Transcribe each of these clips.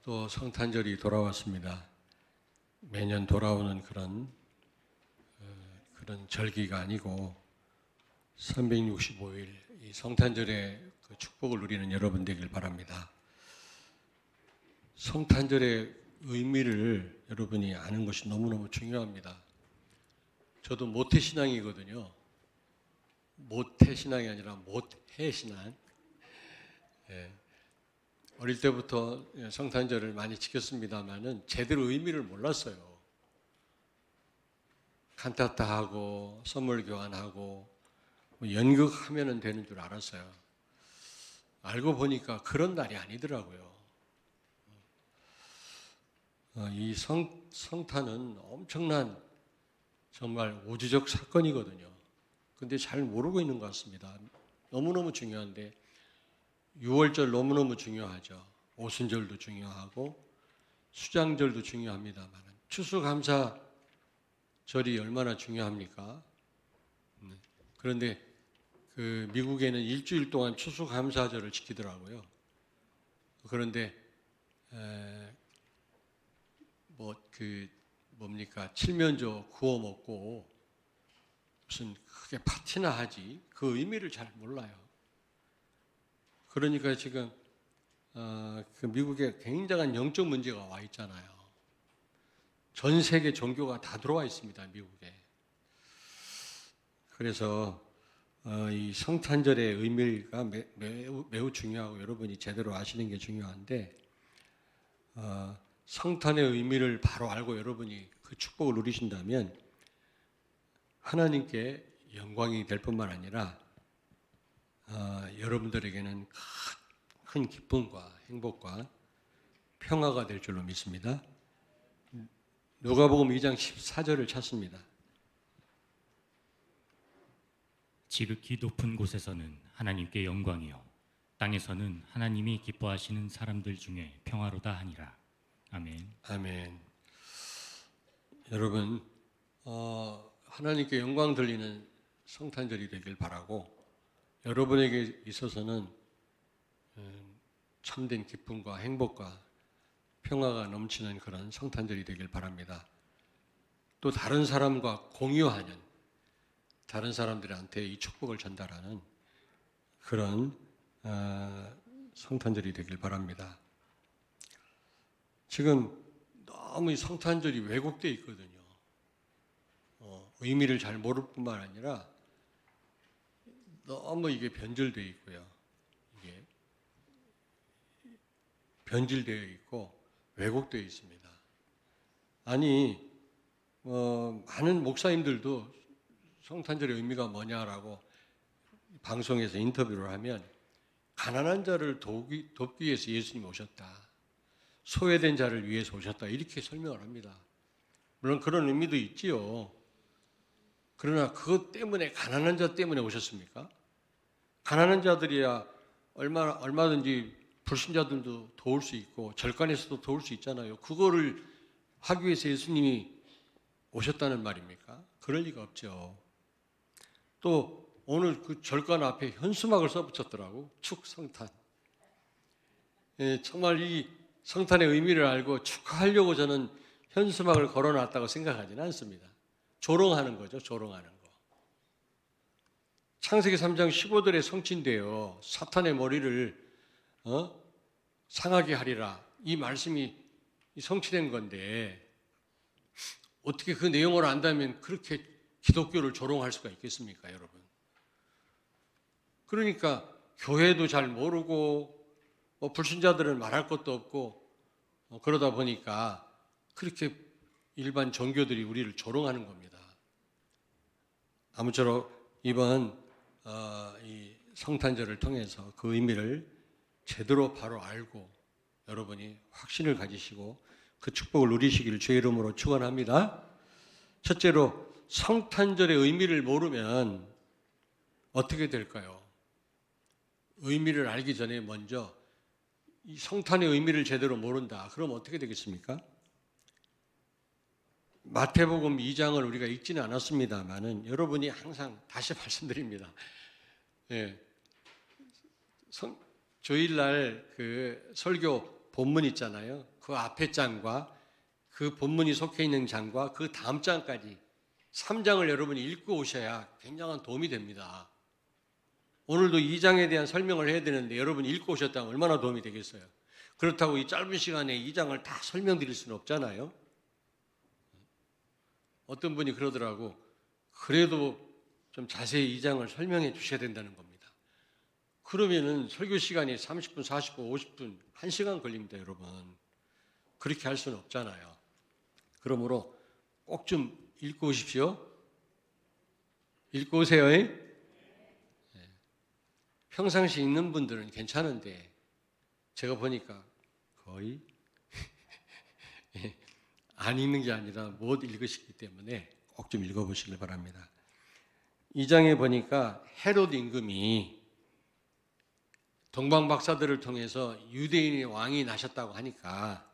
또 성탄절이 돌아왔습니다. 매년 돌아오는 그런 절기가 아니고 365일 이 성탄절의 그 축복을 누리는 여러분 되길 바랍니다. 성탄절의 의미를 여러분이 아는 것이 너무너무 중요합니다. 저도 모태신앙이거든요. 모태신앙이 아니라 못해신앙. 어릴 때부터 성탄절을 많이 지켰습니다만은 제대로 의미를 몰랐어요. 칸타타하고 선물 교환하고 연극하면 되는 줄 알았어요. 알고 보니까 그런 날이 아니더라고요. 이 성탄은 엄청난 정말 우주적 사건이거든요. 근데 잘 모르고 있는 것 같습니다. 너무너무 중요한데 유월절 너무너무 중요하죠. 오순절도 중요하고 수장절도 중요합니다만 추수감사절이 얼마나 중요합니까? 그런데 그 미국에는 일주일 동안 추수감사절을 지키더라고요. 그런데 칠면조 구워 먹고 무슨 크게 파티나 하지 그 의미를 잘 몰라요. 그러니까 지금 그 미국에 굉장한 영적 문제가 와 있잖아요. 전 세계 종교가 다 들어와 있습니다, 미국에. 그래서 이 성탄절의 의미가 매우 중요하고 여러분이 제대로 아시는 게 중요한데 성탄의 의미를 바로 알고 여러분이 그 축복을 누리신다면 하나님께 영광이 될 뿐만 아니라 여러분들에게는 큰 기쁨과 행복과 평화가 될 줄로 믿습니다. 누가복음 2장 14절을 찾습니다. 지극히 높은 곳에서는 하나님께 영광이요 땅에서는 하나님이 기뻐하시는 사람들 중에 평화로다 하니라. 아멘. 아멘. 여러분 하나님께 영광 돌리는 성탄절이 되길 바라고 여러분에게 있어서는 참된 기쁨과 행복과 평화가 넘치는 그런 성탄절이 되길 바랍니다. 또 다른 사람과 공유하는 다른 사람들한테 이 축복을 전달하는 그런 성탄절이 되길 바랍니다. 지금 너무 이 성탄절이 왜곡되어 있거든요. 의미를 잘 모를 뿐만 아니라 너무 이게 변질되어 있고요. 이게 변질되어 있고 왜곡되어 있습니다. 아니 많은 목사님들도 성탄절의 의미가 뭐냐라고 방송에서 인터뷰를 하면 가난한 자를 돕기 위해서 예수님이 오셨다. 소외된 자를 위해서 오셨다. 이렇게 설명을 합니다. 물론 그런 의미도 있지요. 그러나 그것 때문에 가난한 자 때문에 오셨습니까? 가난한 자들이야 얼마든지 불신자들도 도울 수 있고 절간에서도 도울 수 있잖아요. 그거를 하기 위해서 예수님이 오셨다는 말입니까? 그럴 리가 없죠. 또 오늘 그 절간 앞에 현수막을 써붙였더라고. 축성탄. 정말 이 성탄의 의미를 알고 축하하려고 저는 현수막을 걸어놨다고 생각하지는 않습니다. 조롱하는 거죠. 조롱하는 거. 창세기 3장 15절에 성취인데요. 사탄의 머리를 상하게 하리라. 이 말씀이 성취된 건데 어떻게 그 내용을 안다면 그렇게 기독교를 조롱할 수가 있겠습니까, 여러분? 그러니까 교회도 잘 모르고 불신자들은 말할 것도 없고 그러다 보니까 그렇게 일반 종교들이 우리를 조롱하는 겁니다. 아무쪼록 이번 이 성탄절을 통해서 그 의미를 제대로 바로 알고 여러분이 확신을 가지시고 그 축복을 누리시기를 주의 이름으로 축원합니다. 첫째로 성탄절의 의미를 모르면 어떻게 될까요? 의미를 알기 전에 먼저 이 성탄의 의미를 제대로 모른다. 그럼 어떻게 되겠습니까? 마태복음 2장을 우리가 읽지는 않았습니다만은 여러분이 항상 다시 말씀드립니다. 주일날 그 설교 본문 있잖아요. 그 앞에 장과 그 본문이 속해 있는 장과 그 다음 장까지 3장을 여러분이 읽고 오셔야 굉장한 도움이 됩니다. 오늘도 2장에 대한 설명을 해야 되는데 여러분이 읽고 오셨다면 얼마나 도움이 되겠어요? 그렇다고 이 짧은 시간에 2장을 다 설명드릴 수는 없잖아요. 어떤 분이 그러더라고. 그래도 좀 자세히 2장을 설명해 주셔야 된다는 겁니다. 그러면은 설교 시간이 30분, 40분, 50분, 1시간 걸립니다, 여러분. 그렇게 할 수는 없잖아요. 그러므로 꼭 좀 읽고 오십시오. 읽고 오세요. 평상시 읽는 분들은 괜찮은데 제가 보니까 거의 안 읽는 게 아니라 못 읽으시기 때문에 꼭 좀 읽어보시길 바랍니다. 2장에 보니까 헤롯 임금이 동방 박사들을 통해서 유대인의 왕이 나셨다고 하니까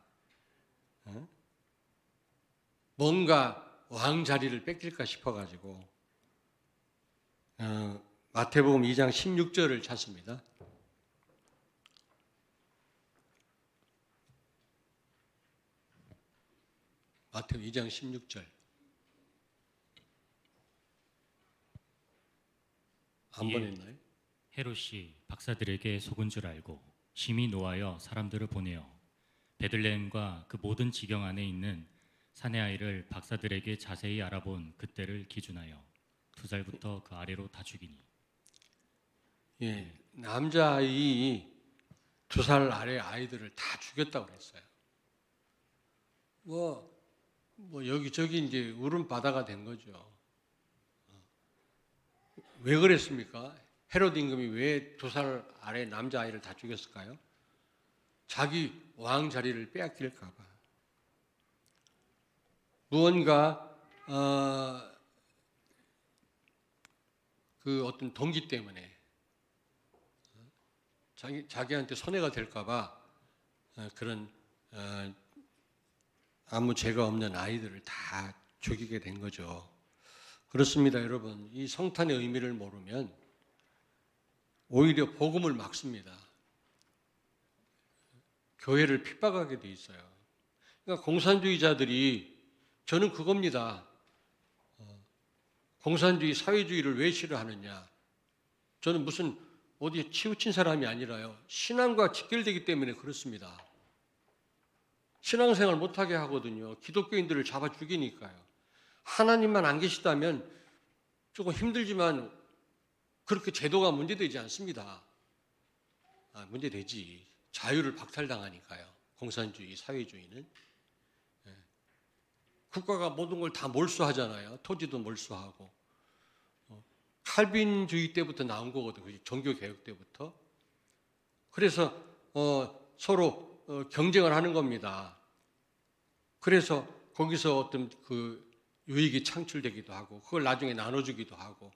뭔가 왕 자리를 뺏길까 싶어가지고 마태복음 2장 16절을 찾습니다. 마태복음 2장 16절. 안 보냈나요? 헤롯이 박사들에게 속은 줄 알고 심히 노하여 사람들을 보내어 베들레헴과 그 모든 지경 안에 있는 사내 아이를 박사들에게 자세히 알아본 그때를 기준하여 2살부터 그 아래로 다 죽이니. 예, 남자아이 2살 아래 아이들을 다 죽였다고 그랬어요. 뭐 여기저기 이제 울음바다가 된 거죠. 왜 그랬습니까? 헤롯 임금이 왜 2살 아래 남자아이를 다 죽였을까요? 자기 왕 자리를 빼앗길까 봐. 무언가 그 어떤 동기 때문에 자기한테 손해가 될까 봐 그런 아무 죄가 없는 아이들을 다 죽이게 된 거죠. 그렇습니다, 여러분. 이 성탄의 의미를 모르면 오히려 복음을 막습니다. 교회를 핍박하게 돼 있어요. 그러니까 공산주의자들이 저는 그겁니다. 공산주의, 사회주의를 왜 싫어하느냐? 저는 무슨 어디 치우친 사람이 아니라요. 신앙과 직결되기 때문에 그렇습니다. 신앙생활 못하게 하거든요. 기독교인들을 잡아 죽이니까요. 하나님만 안 계시다면 조금 힘들지만 그렇게 제도가 문제되지 않습니다. 문제되지. 자유를 박탈당하니까요. 공산주의, 사회주의는. 국가가 모든 걸 다 몰수하잖아요. 토지도 몰수하고. 칼빈주의 때부터 나온 거거든요. 종교개혁 때부터. 그래서 서로 경쟁을 하는 겁니다. 그래서 거기서 어떤 그 유익이 창출되기도 하고 그걸 나중에 나눠주기도 하고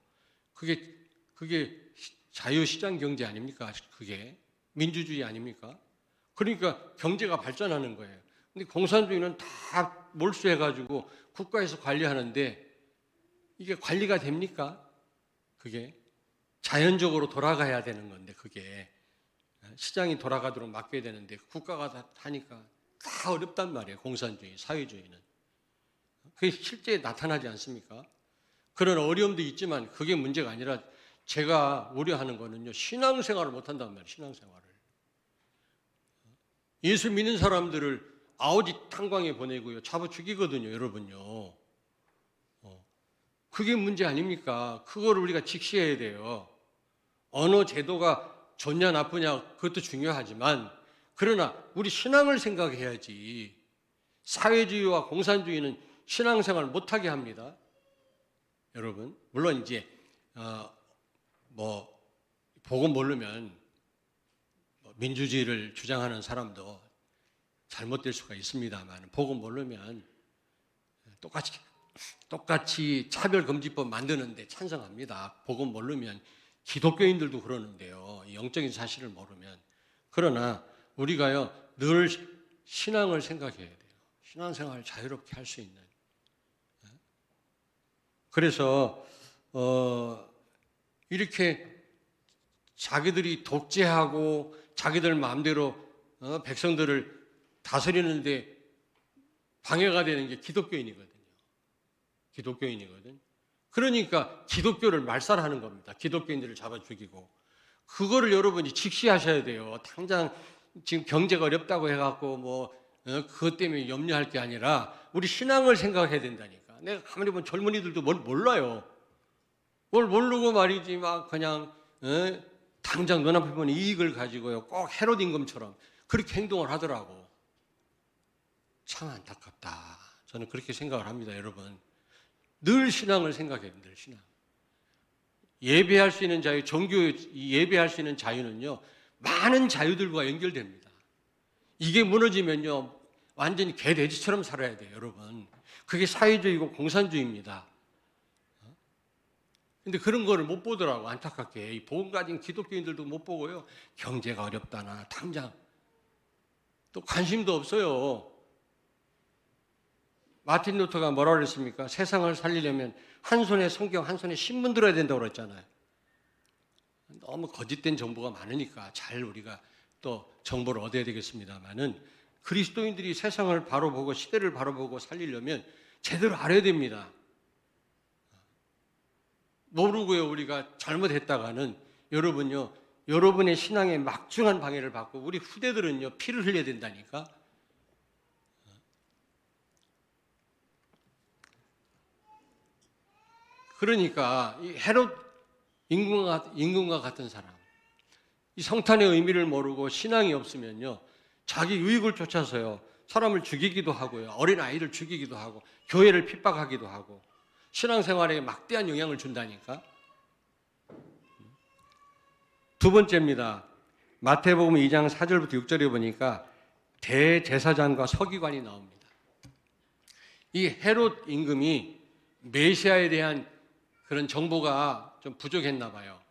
그게 자유시장 경제 아닙니까? 그게 민주주의 아닙니까? 그러니까 경제가 발전하는 거예요. 근데 공산주의는 다 몰수해가지고 국가에서 관리하는데 이게 관리가 됩니까? 그게 자연적으로 돌아가야 되는 건데 그게 시장이 돌아가도록 맡겨야 되는데 국가가 다 하니까 다 어렵단 말이에요. 공산주의, 사회주의는. 그게 실제 나타나지 않습니까? 그런 어려움도 있지만 그게 문제가 아니라 제가 우려하는 거는요. 신앙생활을 못한단 말이에요. 신앙생활을. 예수 믿는 사람들을 아우지 탄광에 보내고요. 잡아 죽이거든요. 여러분요. 그게 문제 아닙니까? 그거를 우리가 직시해야 돼요. 어느 제도가 좋냐 나쁘냐 그것도 중요하지만 그러나 우리 신앙을 생각해야지. 사회주의와 공산주의는 신앙생활을 못하게 합니다. 여러분 물론 이제 복음 모르면 민주주의를 주장하는 사람도 잘못될 수가 있습니다만 복음 모르면 똑같이 차별금지법 만드는데 찬성합니다. 복음 모르면 기독교인들도 그러는데요. 영적인 사실을 모르면. 그러나 우리가요 늘 신앙을 생각해야 돼요. 신앙생활을 자유롭게 할 수 있는. 그래서 이렇게 자기들이 독재하고 자기들 마음대로 백성들을 다스리는데 방해가 되는 게 기독교인이거든요. 기독교인이거든. 그러니까 기독교를 말살하는 겁니다. 기독교인들을 잡아 죽이고. 그거를 여러분이 직시하셔야 돼요. 당장 지금 경제가 어렵다고 해갖고 그것 때문에 염려할 게 아니라 우리 신앙을 생각해야 된다니까. 내가 가만히 보면 젊은이들도 뭘 몰라요. 뭘 모르고 말이지 막 그냥 당장 눈앞에 보는 이익을 가지고요. 꼭 헤롯 임금처럼 그렇게 행동을 하더라고. 참 안타깝다. 저는 그렇게 생각을 합니다, 여러분. 늘 신앙을 생각해요, 늘 신앙. 예배할 수 있는 자유, 종교 예배할 수 있는 자유는요, 많은 자유들과 연결됩니다. 이게 무너지면요, 완전히 개돼지처럼 살아야 돼요, 여러분. 그게 사회주의고 공산주의입니다. 근데 그런 거를 못 보더라고, 안타깝게. 이 복음 가진 기독교인들도 못 보고요, 경제가 어렵다나, 당장. 또 관심도 없어요. 마틴 루터가 뭐라 그랬습니까? 세상을 살리려면 한 손에 성경, 한 손에 신문 들어야 된다고 그랬잖아요. 너무 거짓된 정보가 많으니까 잘 우리가 또 정보를 얻어야 되겠습니다만은 그리스도인들이 세상을 바로 보고 시대를 바로 보고 살리려면 제대로 알아야 됩니다. 모르고요, 우리가 잘못했다가는 여러분요, 여러분의 신앙에 막중한 방해를 받고 우리 후대들은요, 피를 흘려야 된다니까. 그러니까 이 헤롯 임금과 같은 사람, 이 성탄의 의미를 모르고 신앙이 없으면요, 자기 유익을 쫓아서요, 사람을 죽이기도 하고요, 어린 아이를 죽이기도 하고, 교회를 핍박하기도 하고, 신앙생활에 막대한 영향을 준다니까. 두 번째입니다. 마태복음 2장 4절부터 6절에 보니까 대제사장과 서기관이 나옵니다. 이 헤롯 임금이 메시아에 대한 그런 정보가 좀 부족했나 봐요.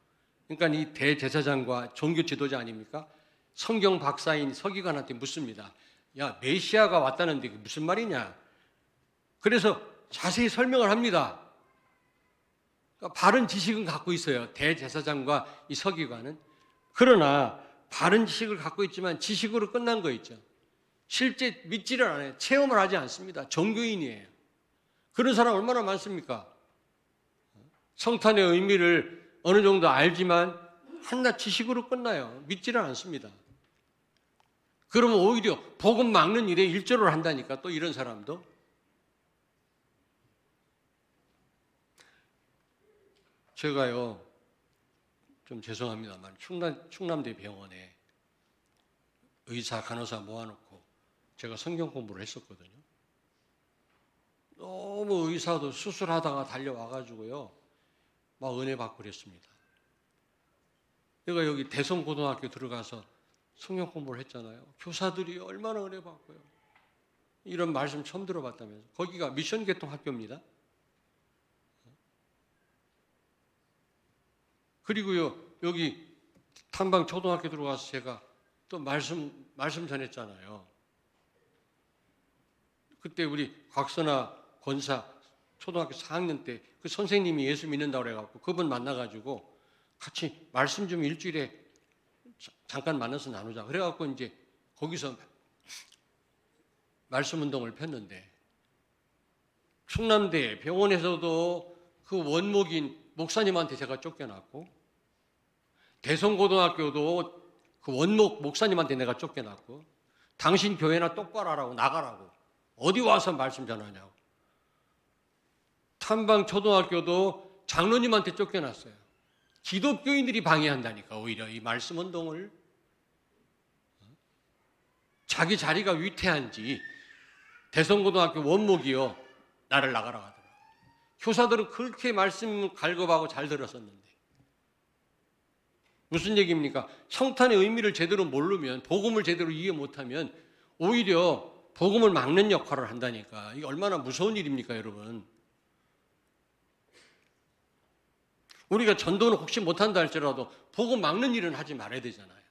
그러니까 이 대제사장과 종교 지도자 아닙니까? 성경 박사인 서기관한테 묻습니다. 야, 메시아가 왔다는데 그게 무슨 말이냐? 그래서 자세히 설명을 합니다. 그러니까 바른 지식은 갖고 있어요. 대제사장과 이 서기관은. 그러나 바른 지식을 갖고 있지만 지식으로 끝난 거 있죠. 실제 믿지를 않아요. 체험을 하지 않습니다. 종교인이에요. 그런 사람 얼마나 많습니까? 성탄의 의미를 어느 정도 알지만 한낱 지식으로 끝나요. 믿지를 않습니다. 그러면 오히려 복음 막는 일에 일조를 한다니까, 또 이런 사람도. 제가요, 좀 죄송합니다만 충남대 병원에 의사, 간호사 모아놓고 제가 성경 공부를 했었거든요. 너무 의사도 수술하다가 달려와가지고요, 막 은혜 받고 그랬습니다. 내가 여기 대성고등학교 들어가서 성경 공부를 했잖아요. 교사들이 얼마나 은혜 받고요. 이런 말씀 처음 들어봤다면서. 거기가 미션 개통 학교입니다. 그리고요, 여기 탐방 초등학교 들어가서 제가 또 말씀 전했잖아요. 그때 우리 곽선아 권사 초등학교 4학년 때 그 선생님이 예수 믿는다고 그래갖고 그분 만나가지고 같이 말씀 좀 일주일에 잠깐 만나서 나누자. 그래갖고 이제 거기서 말씀 운동을 폈는데, 충남대 병원에서도 그 원목인 목사님한테 제가 쫓겨났고, 대성고등학교도 그 원목 목사님한테 내가 쫓겨났고, 당신 교회나 똑바로 하라고, 나가라고, 어디 와서 말씀 전하냐고. 탐방 초등학교도 장로님한테 쫓겨났어요. 기독교인들이 방해한다니까, 오히려 이 말씀 운동을. 자기 자리가 위태한지 대성고등학교 원목이요, 나를 나가라 하더라고요. 교사들은 그렇게 말씀 갈급하고 잘 들었었는데. 무슨 얘기입니까? 성탄의 의미를 제대로 모르면, 복음을 제대로 이해 못하면 오히려 복음을 막는 역할을 한다니까. 이게 얼마나 무서운 일입니까, 여러분? 우리가 전도는 혹시 못한다 할지라도 복음 막는 일은 하지 말아야 되잖아요.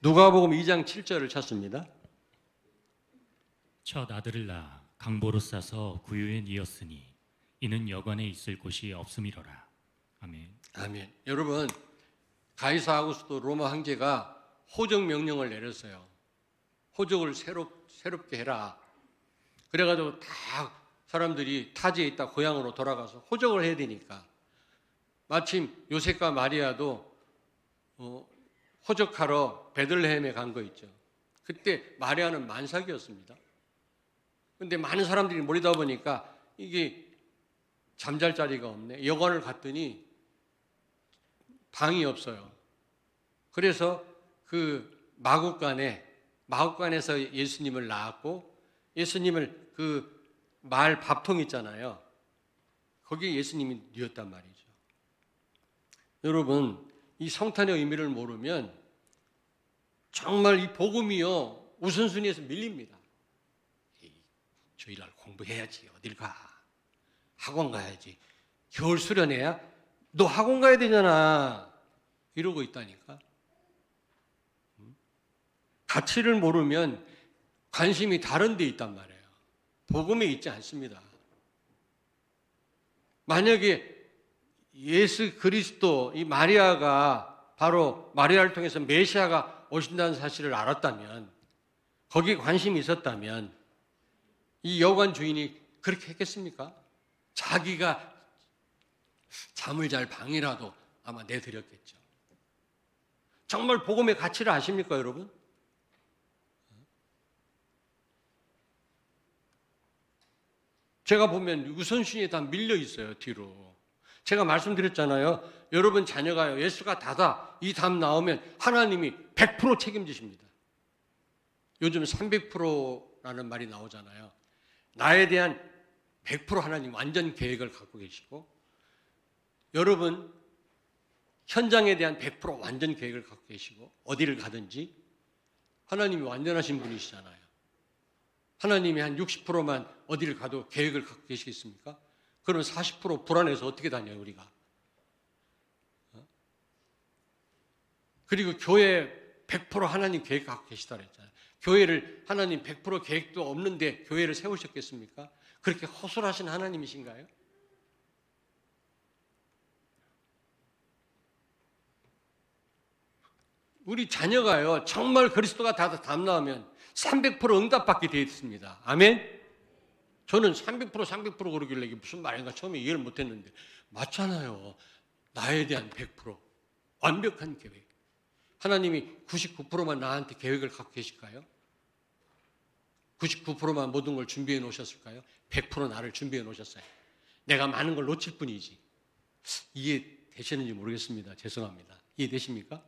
누가복음 2장 7절을 찾습니다. 첫 아들을 낳아 강보로 싸서 구유에 뉘었으니 이는 여관에 있을 곳이 없음이로라. 아멘. 아멘. 여러분, 가이사 아구스도 로마 황제가 호적 명령을 내렸어요. 호적을 새롭게 해라. 그래가지고 다 사람들이 타지에 있다 고향으로 돌아가서 호적을 해야 되니까 마침 요셉과 마리아도 호적하러 베들레헴에 간 거 있죠. 그때 마리아는 만삭이었습니다. 근데 많은 사람들이 몰리다 보니까 이게 잠잘 자리가 없네. 여관을 갔더니 방이 없어요. 그래서 그 마구간에서 예수님을 낳았고, 예수님을 그 말 밥통 있잖아요. 거기에 예수님이 뉘었단 말이죠. 여러분, 이 성탄의 의미를 모르면 정말 이 복음이요 우선순위에서 밀립니다. 주일날 공부해야지. 어딜 가? 학원 가야지. 겨울 수련회야? 너 학원 가야 되잖아. 이러고 있다니까. 가치를 모르면 관심이 다른 데 있단 말이에요. 복음에 있지 않습니다. 만약에 예수 그리스도, 이 마리아가 바로 마리아를 통해서 메시아가 오신다는 사실을 알았다면, 거기에 관심이 있었다면 이 여관 주인이 그렇게 했겠습니까? 자기가 잠을 잘 방이라도 아마 내드렸겠죠. 정말 복음의 가치를 아십니까, 여러분? 제가 보면 우선순위에 다 밀려 있어요, 뒤로. 제가 말씀드렸잖아요. 여러분 자녀가요, 예수가 다다. 이 답 나오면 하나님이 100% 책임지십니다. 요즘 300%라는 말이 나오잖아요. 나에 대한 100% 하나님 완전 계획을 갖고 계시고, 여러분 현장에 대한 100% 완전 계획을 갖고 계시고, 어디를 가든지 하나님이 완전하신 분이시잖아요. 하나님이 한 60%만 어디를 가도 계획을 갖고 계시겠습니까? 그러면 40% 불안해서 어떻게 다녀요, 우리가? 그리고 교회 100% 하나님 계획 갖고 계시다 그랬잖아요. 교회를 하나님 100% 계획도 없는데 교회를 세우셨겠습니까? 그렇게 허술하신 하나님이신가요? 우리 자녀가요, 정말 그리스도가 다 답 나오면 300% 응답받게 되어 있습니다. 아멘? 저는 300% 그러길래 이게 무슨 말인가 처음에 이해를 못했는데, 맞잖아요. 나에 대한 100% 완벽한 계획. 하나님이 99%만 나한테 계획을 갖고 계실까요? 99%만 모든 걸 준비해 놓으셨을까요? 100% 나를 준비해 놓으셨어요. 내가 많은 걸 놓칠 뿐이지. 이해되시는지 모르겠습니다. 죄송합니다. 이해되십니까?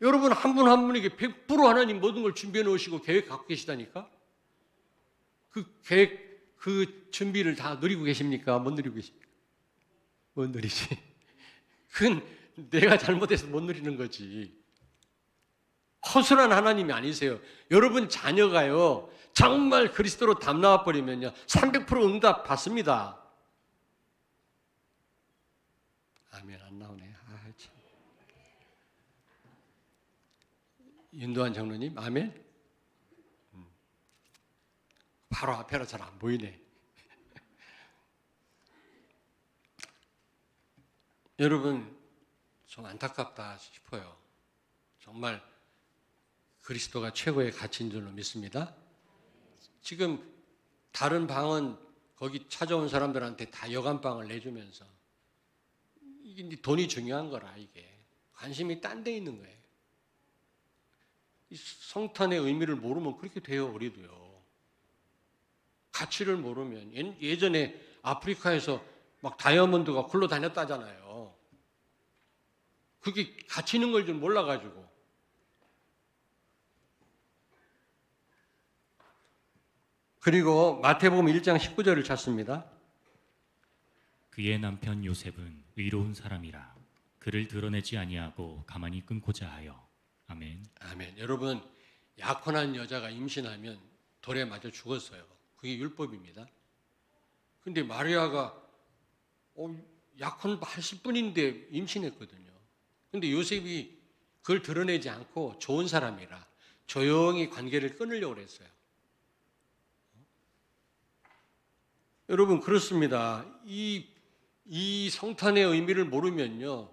여러분 한 분 한 분에게 100% 하나님 모든 걸 준비해 놓으시고 계획 갖고 계시다니까? 그 계획, 그 준비를 다 누리고 계십니까? 못 누리고 계십니까? 못 누리지. 그건 내가 잘못해서 못 누리는 거지. 허술한 하나님이 아니세요. 여러분 자녀가요, 정말 그리스도로 답 나와버리면요, 300% 응답 받습니다. 아멘. 안 나오네. 참. 윤도한 장로님, 아멘. 바로 앞에라 잘 안 보이네. 여러분, 좀 안타깝다 싶어요. 정말 그리스도가 최고의 가치인 줄로 믿습니다. 지금 다른 방은 거기 찾아온 사람들한테 다 여간방을 내주면서, 이게 돈이 중요한 거라, 이게. 관심이 딴 데 있는 거예요. 이 성탄의 의미를 모르면 그렇게 돼요, 우리도요. 가치를 모르면. 예전에 아프리카에서 막 다이아몬드가 굴러다녔다잖아요. 그게 가치 있는 걸 좀 몰라가지고. 그리고 마태복음 1장 19절을 찾습니다. 그의 남편 요셉은 의로운 사람이라 그를 드러내지 아니하고 가만히 끊고자 하여. 아멘. 아멘. 여러분, 약혼한 여자가 임신하면 돌에 맞아 죽었어요. 그게 율법입니다. 근데 마리아가 약혼하실 뿐인데 임신했거든요. 근데 요셉이 그걸 드러내지 않고 좋은 사람이라 조용히 관계를 끊으려고 했어요. 여러분, 그렇습니다. 이 성탄의 의미를 모르면요,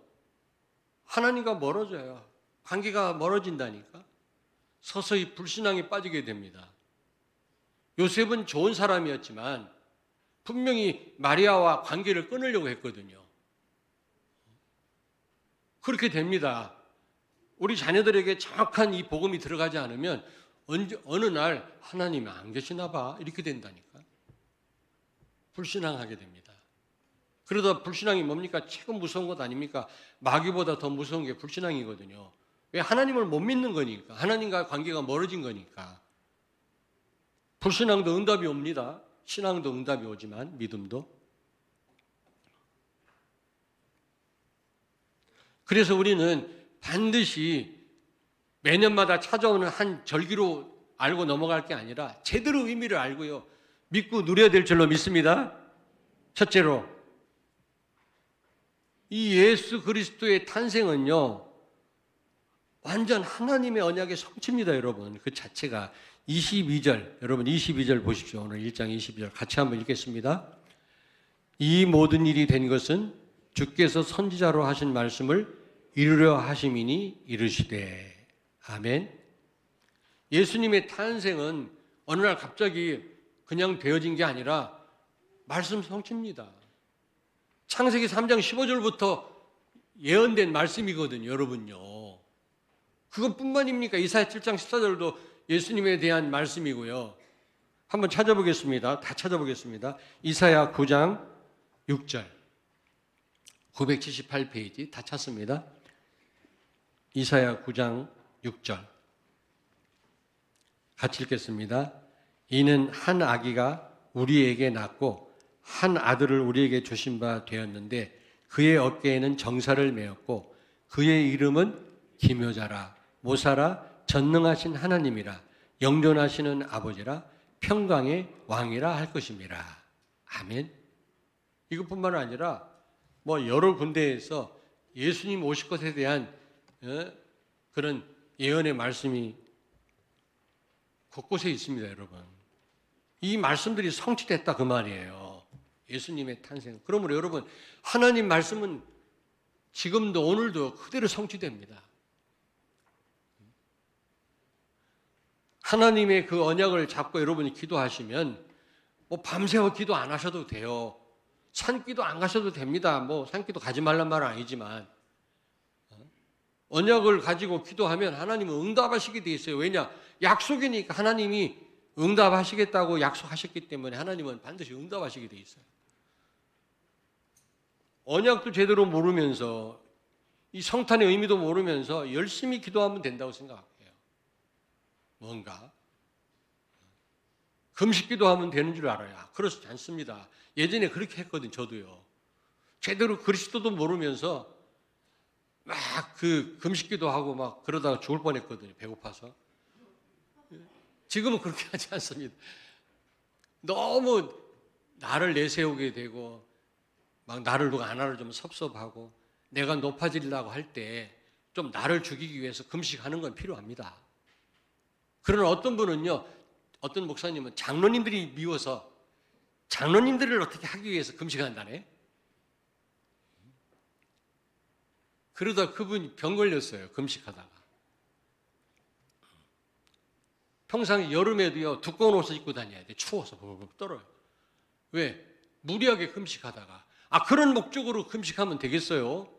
하나님과 멀어져요. 관계가 멀어진다니까. 서서히 불신앙에 빠지게 됩니다. 요셉은 좋은 사람이었지만 분명히 마리아와 관계를 끊으려고 했거든요. 그렇게 됩니다. 우리 자녀들에게 정확한 이 복음이 들어가지 않으면 어느 날 하나님이 안 계시나 봐 이렇게 된다니까. 불신앙하게 됩니다. 그러다 불신앙이 뭡니까? 최고 무서운 것 아닙니까? 마귀보다 더 무서운 게 불신앙이거든요. 왜? 하나님을 못 믿는 거니까. 하나님과 관계가 멀어진 거니까. 불신앙도 응답이 옵니다. 신앙도 응답이 오지만 믿음도. 그래서 우리는 반드시 매년마다 찾아오는 한 절기로 알고 넘어갈 게 아니라 제대로 의미를 알고요. 믿고 누려야 될 줄로 믿습니다. 첫째로 이 예수 그리스도의 탄생은요. 완전 하나님의 언약의 성취입니다, 여러분. 그 자체가 22절, 여러분 22절 보십시오. 오늘 1장 22절 같이 한번 읽겠습니다. 이 모든 일이 된 것은 주께서 선지자로 하신 말씀을 이루려 하심이니 이르시되. 아멘. 예수님의 탄생은 어느 날 갑자기 그냥 되어진 게 아니라 말씀 성취입니다. 창세기 3장 15절부터 예언된 말씀이거든요, 여러분요. 그것뿐만입니까? 이사야 7장 14절도 예수님에 대한 말씀이고요. 한번 찾아보겠습니다. 다 찾아보겠습니다. 이사야 9장 6절 978페이지 다 찾습니다. 이사야 9장 6절 같이 읽겠습니다. 이는 한 아기가 우리에게 낳고 한 아들을 우리에게 주신 바 되었는데 그의 어깨에는 정사를 메었고 그의 이름은 기묘자라 모사라 전능하신 하나님이라 영존하시는 아버지라 평강의 왕이라 할 것입니다. 아멘. 이것뿐만 아니라 여러 군데에서 예수님 오실 것에 대한 그런 예언의 말씀이 곳곳에 있습니다, 여러분. 이 말씀들이 성취됐다 그 말이에요. 예수님의 탄생. 그러므로 여러분, 하나님 말씀은 지금도 오늘도 그대로 성취됩니다. 하나님의 그 언약을 잡고 여러분이 기도하시면 밤새워 기도 안 하셔도 돼요. 산기도 안 가셔도 됩니다. 산기도 가지 말란 말은 아니지만 언약을 가지고 기도하면 하나님은 응답하시게 돼 있어요. 왜냐? 약속이니까 하나님이 응답하시겠다고 약속하셨기 때문에 하나님은 반드시 응답하시게 돼 있어요. 언약도 제대로 모르면서 이 성탄의 의미도 모르면서 열심히 기도하면 된다고 생각해요. 뭔가 금식 기도하면 되는 줄 알아요. 그렇지 않습니다. 예전에 그렇게 했거든, 저도요. 제대로 그리스도도 모르면서 막 금식 기도하고 막 그러다가 죽을 뻔했거든요. 배고파서. 지금은 그렇게 하지 않습니다. 너무 나를 내세우게 되고 막 나를 누가 안 알아주면 섭섭하고 내가 높아지려고 할 때 좀 나를 죽이기 위해서 금식하는 건 필요합니다. 그러나 어떤 분은요, 어떤 목사님은 장로님들이 미워서 장로님들을 어떻게 하기 위해서 금식한다네. 그러다 그분이 병 걸렸어요. 금식하다가. 평상시 여름에도요, 두꺼운 옷을 입고 다녀야 돼. 추워서 버벅 떨어요. 왜? 무리하게 금식하다가. 그런 목적으로 금식하면 되겠어요?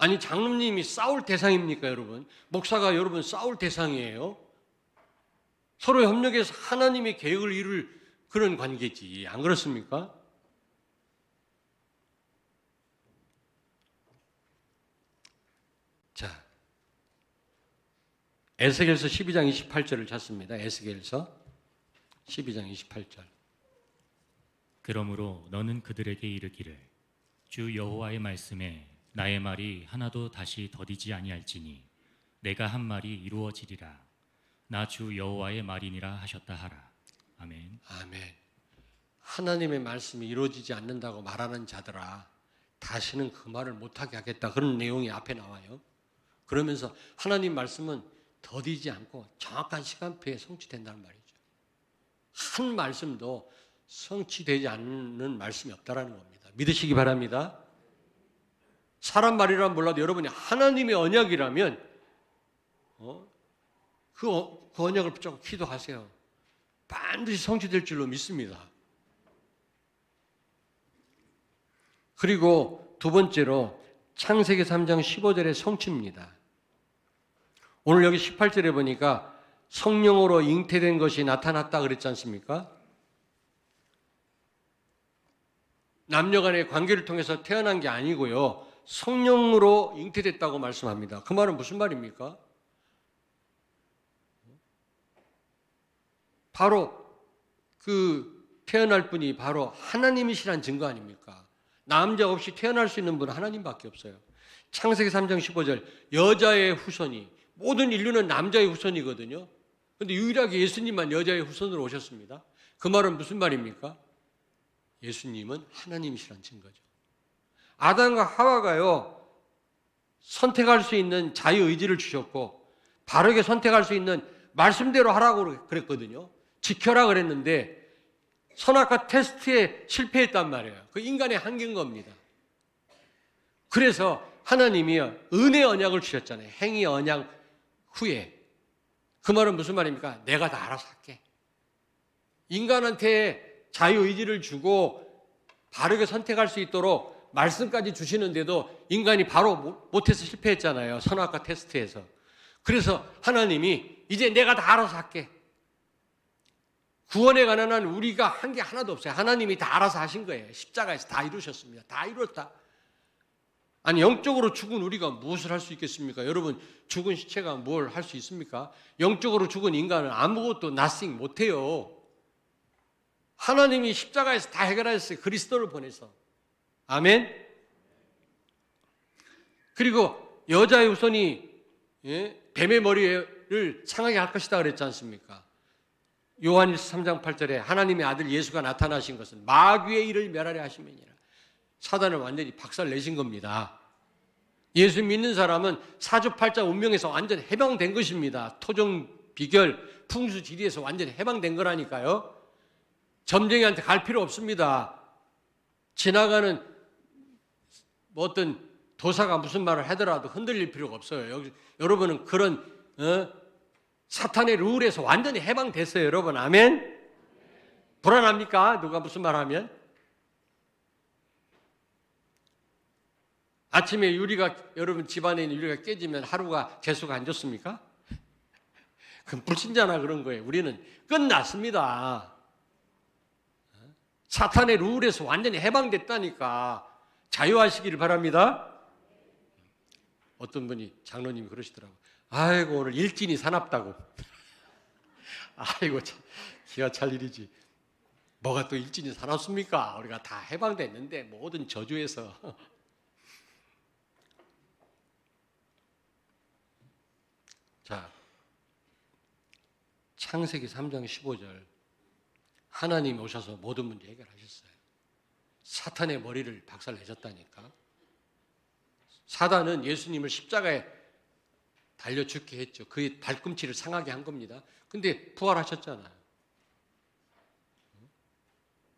아니, 장로님이 싸울 대상입니까, 여러분? 목사가 여러분 싸울 대상이에요? 서로 협력해서 하나님의 계획을 이룰 그런 관계지. 안 그렇습니까? 자, 에스겔서 12장 28절을 찾습니다. 에스겔서 12장 28절. 그러므로 너는 그들에게 이르기를 주 여호와의 말씀에 나의 말이 하나도 다시 더디지 아니할지니 내가 한 말이 이루어지리라. 나 주 여호와의 말이니라 하셨다 하라. 아멘. 아멘. 하나님의 말씀이 이루어지지 않는다고 말하는 자들아, 다시는 그 말을 못하게 하겠다. 그런 내용이 앞에 나와요. 그러면서 하나님 말씀은 더디지 않고 정확한 시간표에 성취된다는 말이죠. 한 말씀도 성취되지 않는 말씀이 없다라는 겁니다. 믿으시기 바랍니다. 사람 말이란 몰라도 여러분이 하나님의 언약이라면 그 언약을 붙잡고 기도하세요. 반드시 성취될 줄로 믿습니다. 그리고 두 번째로 창세기 3장 15절의 성취입니다. 오늘 여기 18절에 보니까 성령으로 잉태된 것이 나타났다 그랬지 않습니까? 남녀 간의 관계를 통해서 태어난 게 아니고요. 성령으로 잉태됐다고 말씀합니다. 그 말은 무슨 말입니까? 바로 그 태어날 분이 바로 하나님이시란 증거 아닙니까? 남자 없이 태어날 수 있는 분은 하나님밖에 없어요. 창세기 3장 15절 여자의 후손이, 모든 인류는 남자의 후손이거든요. 그런데 유일하게 예수님만 여자의 후손으로 오셨습니다. 그 말은 무슨 말입니까? 예수님은 하나님이시란 증거죠. 아담과 하와가요, 선택할 수 있는 자유의지를 주셨고 바르게 선택할 수 있는 말씀대로 하라고 그랬거든요. 지켜라 그랬는데 선악과 테스트에 실패했단 말이에요. 그 인간의 한계인 겁니다. 그래서 하나님이 은혜 언약을 주셨잖아요. 행위 언약 후에. 그 말은 무슨 말입니까? 내가 다 알아서 할게. 인간한테 자유의지를 주고 바르게 선택할 수 있도록 말씀까지 주시는데도 인간이 바로 못해서 실패했잖아요. 선악과 테스트에서. 그래서 하나님이 이제 내가 다 알아서 할게. 구원에 관한 한 우리가 한 게 하나도 없어요. 하나님이 다 알아서 하신 거예요. 십자가에서 다 이루셨습니다. 다 이뤘다. 아니, 영적으로 죽은 우리가 무엇을 할 수 있겠습니까? 여러분, 죽은 시체가 뭘 할 수 있습니까? 영적으로 죽은 인간은 아무것도 nothing 못해요. 하나님이 십자가에서 다 해결하셨어요. 그리스도를 보내서. 아멘. 그리고 여자의 후손이 뱀의 머리를 상하게 할 것이다 그랬지 않습니까? 요한일서 3장 8절에 하나님의 아들 예수가 나타나신 것은 마귀의 일을 멸하려 하심이니라. 사단을 완전히 박살내신 겁니다. 예수 믿는 사람은 사주팔자 운명에서 완전히 해방된 것입니다. 토종, 비결, 풍수지리에서 완전히 해방된 거라니까요. 점쟁이한테 갈 필요 없습니다. 지나가는 어떤 도사가 무슨 말을 하더라도 흔들릴 필요가 없어요. 여러분은 그런 사탄의 룰에서 완전히 해방됐어요. 여러분, 아멘? 불안합니까? 누가 무슨 말 하면? 아침에 여러분 집안에 있는 유리가 깨지면 하루가 재수가 안 좋습니까? 그건 불신자나 그런 거예요. 우리는 끝났습니다. 사탄의 룰에서 완전히 해방됐다니까 자유하시기를 바랍니다. 어떤 분이 장로님이 그러시더라고요. 아이고, 오늘 일진이 사납다고. 아이고, 참, 기가 찰 일이지. 뭐가 또 일진이 사납습니까? 우리가 다 해방됐는데 모든 저주에서. 자, 창세기 3장 15절 하나님이 오셔서 모든 문제 해결하셨어요. 사탄의 머리를 박살내셨다니까. 사단은 예수님을 십자가에 달려 죽게 했죠. 그의 발꿈치를 상하게 한 겁니다. 근데 부활하셨잖아요.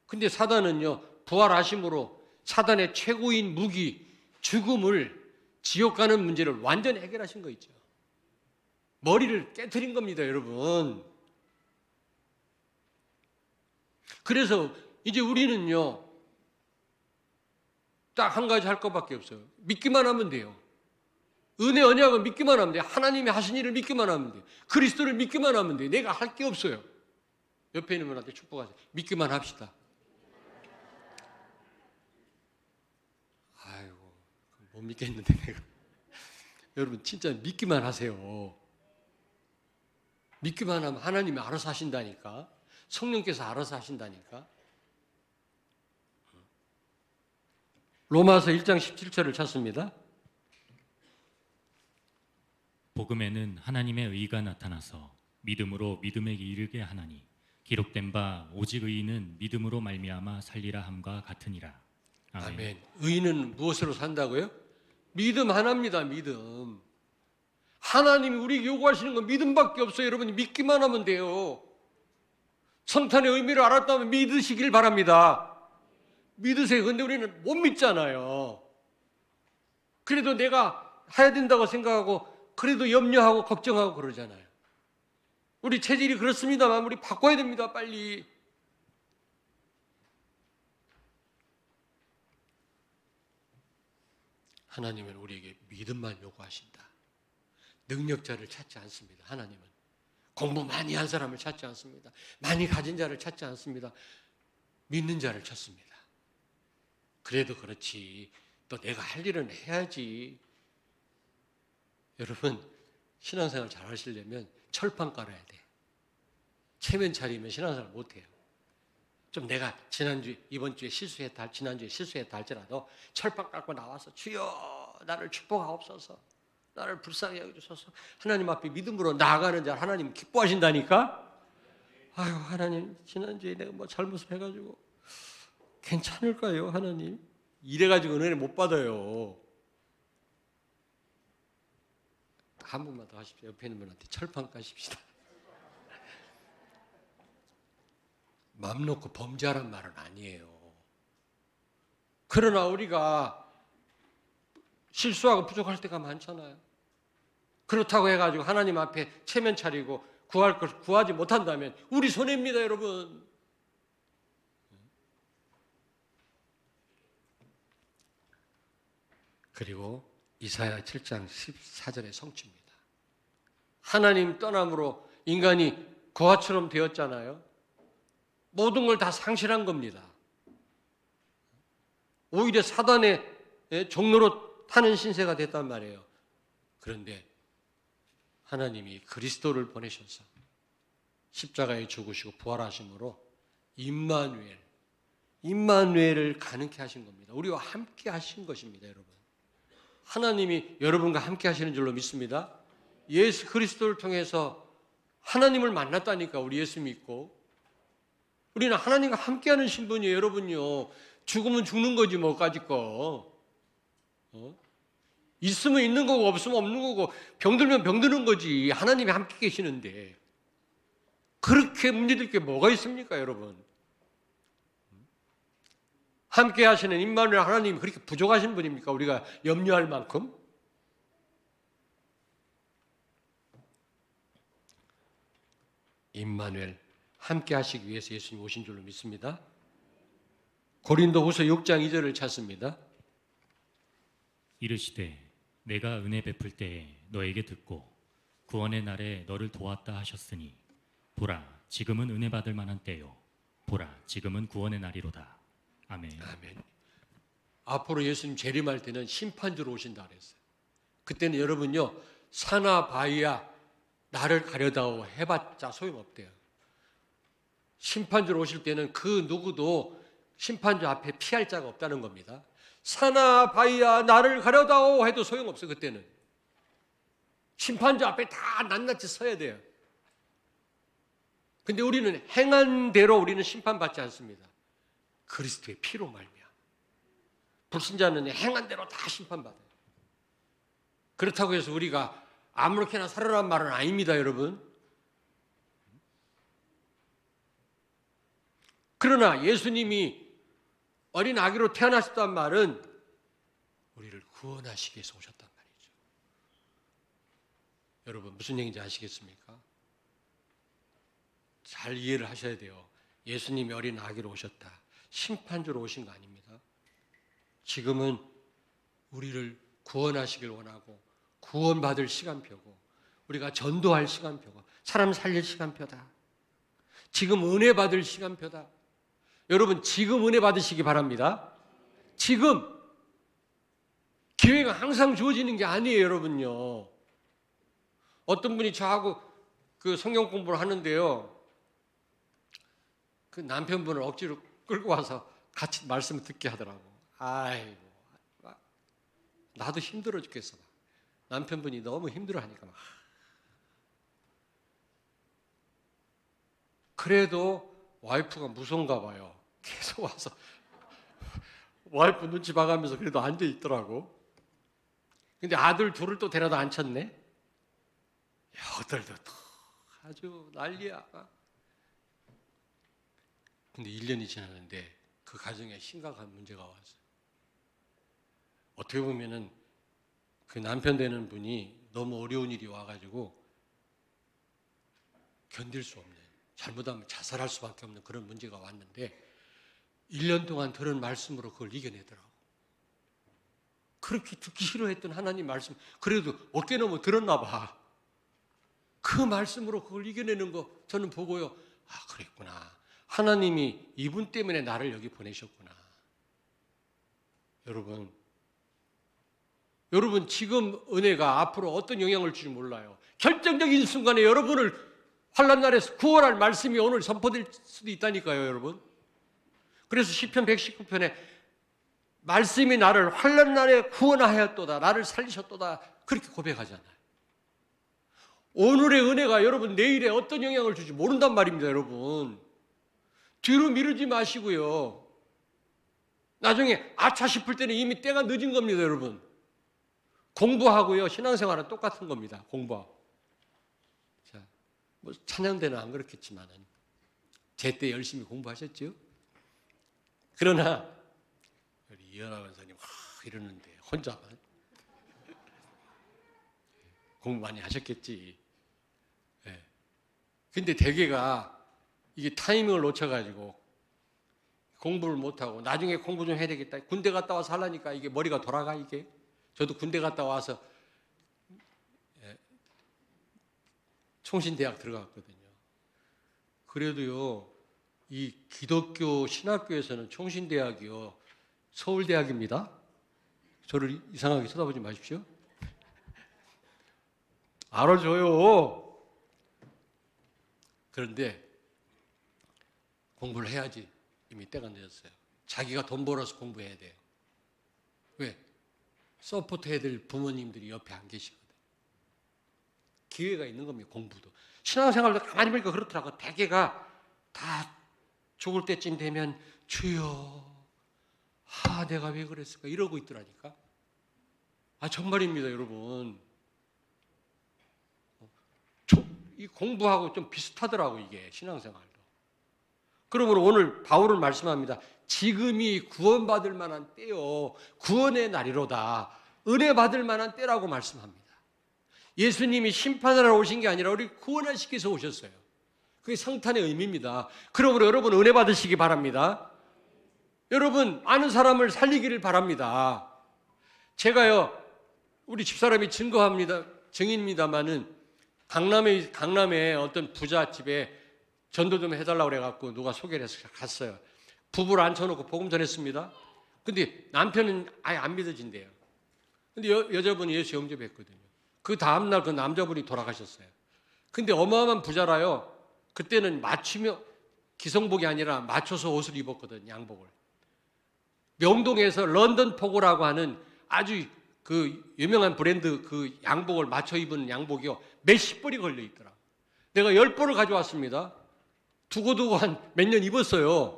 근데 사단은요, 부활하심으로 사단의 최고인 무기, 죽음을, 지옥 가는 문제를 완전히 해결하신 거 있죠. 머리를 깨트린 겁니다, 여러분. 그래서 이제 우리는요, 딱 한 가지 할 것밖에 없어요. 믿기만 하면 돼요. 은혜 언약은 믿기만 하면 돼요. 하나님이 하신 일을 믿기만 하면 돼요. 그리스도를 믿기만 하면 돼요. 내가 할 게 없어요. 옆에 있는 분한테 축복하세요. 믿기만 합시다. 아이고, 못 믿겠는데 내가. 여러분 진짜 믿기만 하세요. 믿기만 하면 하나님이 알아서 하신다니까. 성령께서 알아서 하신다니까. 로마서 1장 17절을 찾습니다. 복음에는 하나님의 의가 나타나서 믿음으로 믿음에게 이르게 하나니 기록된 바 오직 의인은 믿음으로 말미암아 살리라 함과 같으니라. 아멘. 아멘. 의인은 무엇으로 산다고요? 믿음 하나입니다. 믿음. 하나님이 우리에게 요구하시는 건 믿음밖에 없어요. 여러분이 믿기만 하면 돼요. 성탄의 의미를 알았다면 믿으시길 바랍니다. 믿으세요. 근데 우리는 못 믿잖아요. 그래도 내가 해야 된다고 생각하고 그래도 염려하고 걱정하고 그러잖아요. 우리 체질이 그렇습니다만 우리 바꿔야 됩니다. 빨리. 하나님은 우리에게 믿음만 요구하신다. 능력자를 찾지 않습니다. 하나님은 공부 많이 한 사람을 찾지 않습니다. 많이 가진 자를 찾지 않습니다. 믿는 자를 찾습니다. 그래도 그렇지. 또 내가 할 일은 해야지. 여러분, 신앙생활 잘 하시려면 철판 깔아야 돼. 체면 차리면 신앙생활 못 해요. 좀 내가 이번 주에 실수했다, 지난주에 실수했다 할지라도 철판 깔고 나와서 주여 나를 축복하옵소서, 나를 불쌍히 여겨주소서, 하나님 앞에 믿음으로 나아가는 자 하나님 기뻐하신다니까. 아유, 하나님 지난주에 내가 뭐 잘못을 해가지고 괜찮을까요, 하나님? 이래가지고 은혜 못 받아요. 한 번만 더 하십시오. 옆에 있는 분한테 철판 까십시다. 맘 놓고 범죄하란 말은 아니에요. 그러나 우리가 실수하고 부족할 때가 많잖아요. 그렇다고 해가지고 하나님 앞에 체면 차리고 구할 걸 구하지 못한다면 우리 손해입니다, 여러분. 그리고 이사야 7장 14절의 성취입니다. 하나님 떠남으로 인간이 고아처럼 되었잖아요. 모든 걸 다 상실한 겁니다. 오히려 사단의 종로로 타는 신세가 됐단 말이에요. 그런데 하나님이 그리스도를 보내셔서 십자가에 죽으시고 부활하심으로 임마누엘을 가능케 하신 겁니다. 우리와 함께 하신 것입니다, 여러분. 하나님이 여러분과 함께 하시는 줄로 믿습니다. 예수 그리스도를 통해서 하나님을 만났다니까. 우리 예수 믿고 우리는 하나님과 함께하는 신분이에요, 여러분요. 죽으면 죽는 거지 뭐까지 거. 있으면 있는 거고 없으면 없는 거고 병들면 병드는 거지. 하나님이 함께 계시는데 그렇게 문제될 게 뭐가 있습니까, 여러분? 함께 하시는 임마누엘 하나님이 그렇게 부족하신 분입니까? 우리가 염려할 만큼? 임마누엘 함께 하시기 위해서 예수님 오신 줄로 믿습니다. 고린도후서 6장 2절을 찾습니다. 이르시되 내가 은혜 베풀 때에 너에게 듣고 구원의 날에 너를 도왔다 하셨으니 보라 지금은 은혜 받을 만한 때요 보라 지금은 구원의 날이로다. 아멘. 아멘. 앞으로 예수님 재림할 때는 심판주로 오신다 그랬어요. 그때는 여러분요, 사나 바위야 나를 가려다오 해봤자 소용없대요. 심판주로 오실 때는 그 누구도 심판주 앞에 피할 자가 없다는 겁니다. 사나 바위야 나를 가려다오 해도 소용없어요. 그때는 심판주 앞에 다 낱낱이 서야 돼요. 근데 우리는 행한 대로 우리는 심판받지 않습니다. 그리스도의 피로 말미암아. 불신자는 행한 대로 다 심판받아요. 그렇다고 해서 우리가 아무렇게나 살아란 말은 아닙니다, 여러분. 그러나 예수님이 어린 아기로 태어나셨단 말은 우리를 구원하시기 위해서 오셨단 말이죠. 여러분 무슨 얘기인지 아시겠습니까? 잘 이해를 하셔야 돼요. 예수님이 어린 아기로 오셨다. 심판주로 오신 거 아닙니다. 지금은 우리를 구원하시길 원하고 구원받을 시간표고 우리가 전도할 시간표고 사람 살릴 시간표다. 지금 은혜 받을 시간표다. 여러분 지금 은혜 받으시기 바랍니다. 지금 기회가 항상 주어지는 게 아니에요, 여러분요. 어떤 분이 저하고 그 성경 공부를 하는데요. 그 남편분을 억지로 끌고 와서 같이 말씀을 듣게 하더라고. 아이고, 나도 힘들어 죽겠어. 남편분이 너무 힘들어하니까 막. 그래도 와이프가 무서운가 봐요. 계속 와서 와이프 눈치 봐가면서 그래도 앉아 있더라고. 근데 아들 둘을 또 데려다 앉혔네. 여덟도 아주 난리야. 근데 1년이 지났는데 그 가정에 심각한 문제가 왔어요. 어떻게 보면은 그 남편 되는 분이 너무 어려운 일이 와가지고 견딜 수 없는, 잘못하면 자살할 수밖에 없는 그런 문제가 왔는데 1년 동안 들은 말씀으로 그걸 이겨내더라고. 그렇게 듣기 싫어했던 하나님 말씀, 그래도 어깨 넘어 들었나 봐. 그 말씀으로 그걸 이겨내는 거 저는 보고요, 아, 그랬구나. 하나님이 이분 때문에 나를 여기 보내셨구나. 여러분 지금 은혜가 앞으로 어떤 영향을 줄지 몰라요. 결정적인 순간에 여러분을 환난 날에서 구원할 말씀이 오늘 선포될 수도 있다니까요, 여러분. 그래서 시편 119편에 말씀이 나를 환난 날에 구원하였도다, 나를 살리셨도다, 그렇게 고백하잖아요. 오늘의 은혜가 여러분 내일에 어떤 영향을 줄지 모른단 말입니다, 여러분. 뒤로 미루지 마시고요. 나중에 아차 싶을 때는 이미 때가 늦은 겁니다, 여러분. 공부하고요, 신앙생활은 똑같은 겁니다. 공부하고. 자, 뭐 찬양대는 안 그렇겠지만은 제 때 열심히 공부하셨죠? 그러나 우리 이현아 원사님 이러는데 혼자만 공부 많이 하셨겠지. 예. 근데 대개가 이게 타이밍을 놓쳐가지고 공부를 못하고 나중에 공부 좀 해야 되겠다. 군대 갔다 와서 하려니까 이게 머리가 돌아가, 이게. 저도 군대 갔다 와서 총신대학 들어갔거든요. 그래도요, 이 기독교 신학교에서는 총신대학이요, 서울대학입니다. 저를 이상하게 쳐다보지 마십시오. 알아줘요. 그런데 공부를 해야지. 이미 때가 늦었어요. 자기가 돈 벌어서 공부해야 돼요. 왜? 서포트 해야 될 부모님들이 옆에 안 계시거든. 기회가 있는 겁니다, 공부도. 신앙생활도 가만히 보니까 그렇더라고. 대개가 다 죽을 때쯤 되면 주여, 내가 왜 그랬을까? 이러고 있더라니까. 정말입니다, 여러분. 이 공부하고 좀 비슷하더라고, 이게, 신앙생활도. 그러므로 오늘 바울은 말씀합니다. 지금이 구원받을 만한 때요, 구원의 날이로다. 은혜 받을 만한 때라고 말씀합니다. 예수님이 심판하러 오신 게 아니라 우리 구원하시기 위해서 오셨어요. 그게 성탄의 의미입니다. 그러므로 여러분 은혜 받으시기 바랍니다. 여러분 아는 사람을 살리기를 바랍니다. 제가요, 우리 집사람이 증인입니다만은 강남에 어떤 부자 집에 전도 좀 해달라고 그래갖고 누가 소개를 해서 갔어요. 부부를 앉혀놓고 복음 전했습니다. 근데 남편은 아예 안 믿어진대요. 근데 여자분이 예수 영접했거든요. 그 다음날 그 남자분이 돌아가셨어요. 근데 어마어마한 부자라요. 그때는 맞추며 기성복이 아니라 맞춰서 옷을 입었거든, 양복을. 명동에서 런던 포고라고 하는 아주 그 유명한 브랜드 그 양복을 맞춰 입은 양복이요, 몇십 벌이 걸려 있더라. 내가 10벌을 가져왔습니다. 두고두고 한 몇 년 입었어요.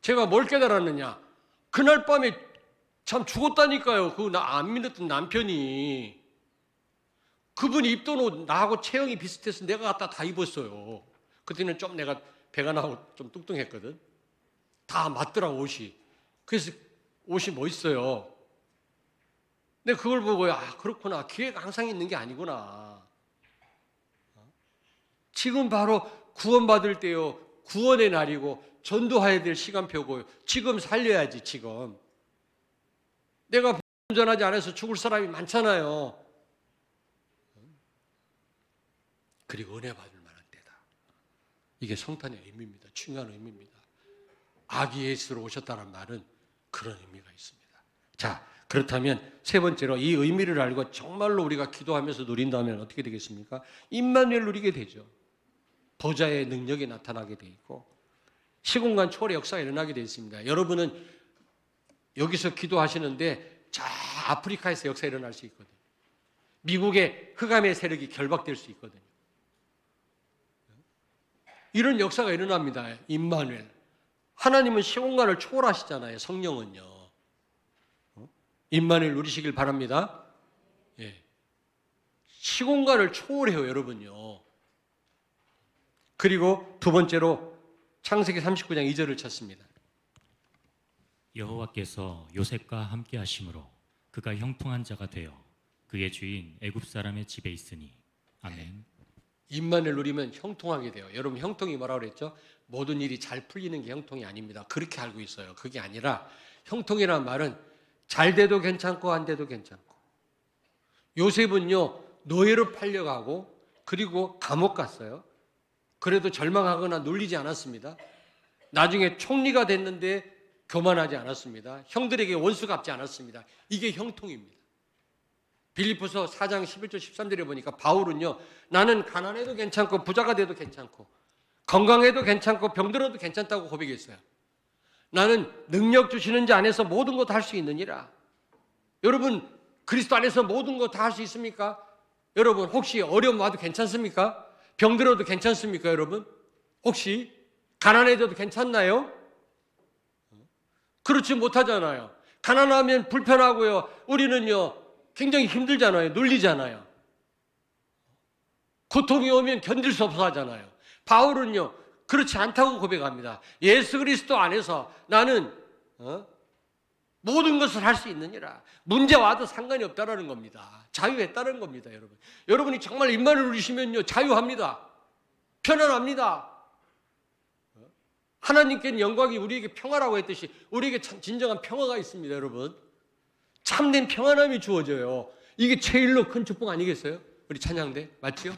제가 뭘 깨달았느냐? 그날 밤에 참 죽었다니까요. 그 나 안 믿었던 남편이. 그분이 입던 옷 나하고 체형이 비슷해서 내가 갖다 다 입었어요. 그때는 좀 내가 배가 나고 좀 뚱뚱했거든. 다 맞더라고, 옷이. 그래서 옷이 멋있어요. 근데 그걸 보고 그렇구나. 기회가 항상 있는 게 아니구나. 지금 바로 구원받을 때요, 구원의 날이고 전도해야 될 시간표고 지금 살려야지, 지금. 내가 운전하지 않아서 죽을 사람이 많잖아요. 그리고 은혜 받을 만한 때다. 이게 성탄의 의미입니다. 중요한 의미입니다. 아기 예수로 오셨다는 말은 그런 의미가 있습니다. 자, 그렇다면 세 번째로 이 의미를 알고 정말로 우리가 기도하면서 누린다면 어떻게 되겠습니까? 임마누엘 누리게 되죠. 보좌의 능력이 나타나게 돼 있고 시공간 초월의 역사가 일어나게 되어 있습니다. 여러분은 여기서 기도하시는데 저 아프리카에서 역사가 일어날 수 있거든요. 미국의 흑암의 세력이 결박될 수 있거든요. 이런 역사가 일어납니다. 임마누엘. 하나님은 시공간을 초월하시잖아요. 성령은요. 임마누엘 누리시길 바랍니다. 예. 시공간을 초월해요, 여러분요. 그리고 두 번째로 창세기 39장 2절을 찾습니다. 여호와께서 요셉과 함께 하심으로 그가 형통한 자가 되어 그의 주인 애굽 사람의 집에 있으니. 아멘. 임만을 누리면 형통하게 돼요. 여러분 형통이 뭐라고 그랬죠? 모든 일이 잘 풀리는 게 형통이 아닙니다. 그렇게 알고 있어요. 그게 아니라 형통이라는 말은 잘 돼도 괜찮고 안 돼도 괜찮고. 요셉은요 노예로 팔려가고 그리고 감옥 갔어요. 그래도 절망하거나 눌리지 않았습니다. 나중에 총리가 됐는데 교만하지 않았습니다. 형들에게 원수 갚지 않았습니다. 이게 형통입니다. 빌립보서 4장 11절 13절에 보니까 바울은요 나는 가난해도 괜찮고 부자가 돼도 괜찮고 건강해도 괜찮고 병들어도 괜찮다고 고백했어요. 나는 능력 주시는 자 안에서 모든 것 다 할 수 있느니라. 여러분 그리스도 안에서 모든 것 다 할 수 있습니까? 여러분 혹시 어려움 와도 괜찮습니까? 병들어도 괜찮습니까? 여러분 혹시 가난해져도 괜찮나요? 그렇지 못하잖아요. 가난하면 불편하고요. 우리는요 굉장히 힘들잖아요. 눌리잖아요. 고통이 오면 견딜 수 없어 하잖아요. 바울은요 그렇지 않다고 고백합니다. 예수 그리스도 안에서 나는 모든 것을 할 수 있느니라. 문제 와도 상관이 없다라는 겁니다. 자유했다는 겁니다. 여러분. 여러분이 정말 입만을 누리시면요 자유합니다. 편안합니다. 하나님께는 영광이 우리에게 평화라고 했듯이 우리에게 참 진정한 평화가 있습니다. 여러분. 참된 평안함이 주어져요. 이게 제일로 큰 축복 아니겠어요? 우리 찬양대 맞지요?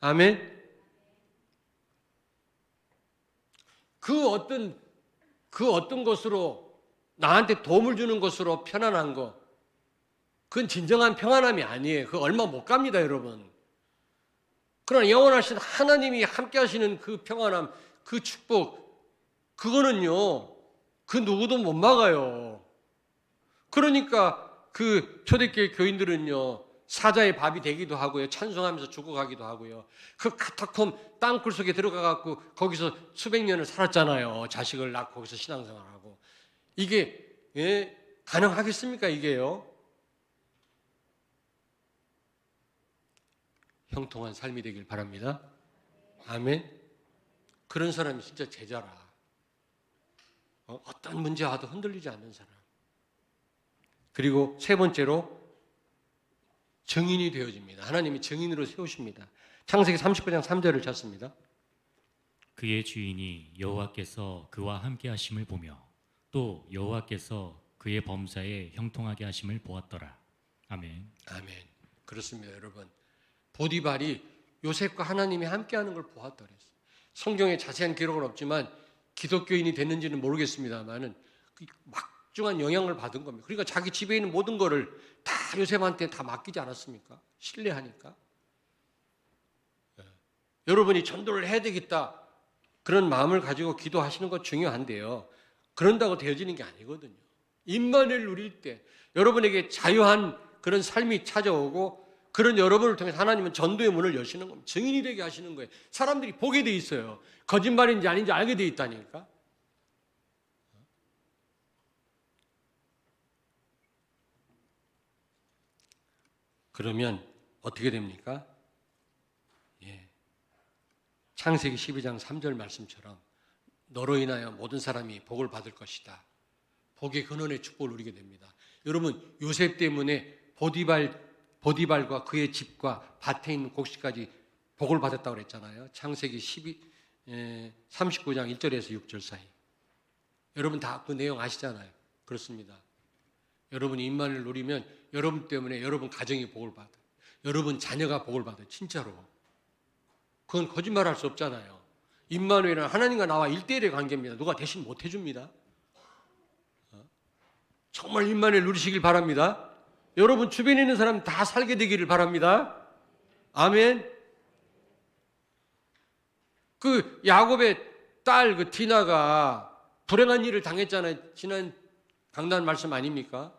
아멘. 그 어떤 것으로 나한테 도움을 주는 것으로 편안한 거, 그건 진정한 평안함이 아니에요. 그거 얼마 못 갑니다, 여러분. 그러나 영원하신 하나님이 함께 하시는 그 평안함, 그 축복, 그거는요, 그 누구도 못 막아요. 그러니까 그 초대교회 교인들은요, 사자의 밥이 되기도 하고요, 찬송하면서 죽어가기도 하고요. 그 카타콤 땅굴 속에 들어가갖고 거기서 수백 년을 살았잖아요. 자식을 낳고 거기서 신앙생활하고. 이게 가능하겠습니까, 이게요? 형통한 삶이 되길 바랍니다. 아멘. 그런 사람이 진짜 제자라. 어떤 문제 와도 흔들리지 않는 사람. 그리고 세 번째로 증인이 되어집니다. 하나님이 증인으로 세우십니다. 창세기 39장 3절을 찾습니다. 그의 주인이 여호와께서 그와 함께 하심을 보며 또 여호와께서 그의 범사에 형통하게 하심을 보았더라. 아멘. 아멘. 그렇습니다, 여러분. 보디발이 요셉과 하나님이 함께하는 걸 보았다 그랬어요. 성경에 자세한 기록은 없지만 기독교인이 됐는지는 모르겠습니다만은 막중한 영향을 받은 겁니다. 그러니까 자기 집에 있는 모든 거를 다 요셉한테 다 맡기지 않았습니까? 신뢰하니까. 여러분이 전도를 해야 되겠다 그런 마음을 가지고 기도하시는 것 중요한데요. 그런다고 되어지는 게 아니거든요. 임만을 누릴 때 여러분에게 자유한 그런 삶이 찾아오고 그런 여러분을 통해서 하나님은 전도의 문을 여시는 겁니다. 증인이 되게 하시는 거예요. 사람들이 보게 돼 있어요. 거짓말인지 아닌지 알게 돼 있다니까. 그러면 어떻게 됩니까? 창세기 12장 3절 말씀처럼 너로 인하여 모든 사람이 복을 받을 것이다. 복의 근원의 축복을 누리게 됩니다. 여러분 요셉 때문에 보디발과 그의 집과 밭에 있는 곡식까지 복을 받았다고 그랬잖아요. 창세기 39장 1절에서 6절 사이. 여러분 다 그 내용 아시잖아요. 그렇습니다. 여러분이 임만을 누리면 여러분 때문에 여러분 가정이 복을 받아요. 여러분 자녀가 복을 받아요. 진짜로. 그건 거짓말할 수 없잖아요. 임마누엘은 하나님과 나와 1대1의 관계입니다. 누가 대신 못 해줍니다. 정말 임마누엘 누리시길 바랍니다. 여러분 주변에 있는 사람 다 살게 되기를 바랍니다. 아멘. 그 야곱의 딸 그 디나가 불행한 일을 당했잖아요. 지난 강단 말씀 아닙니까?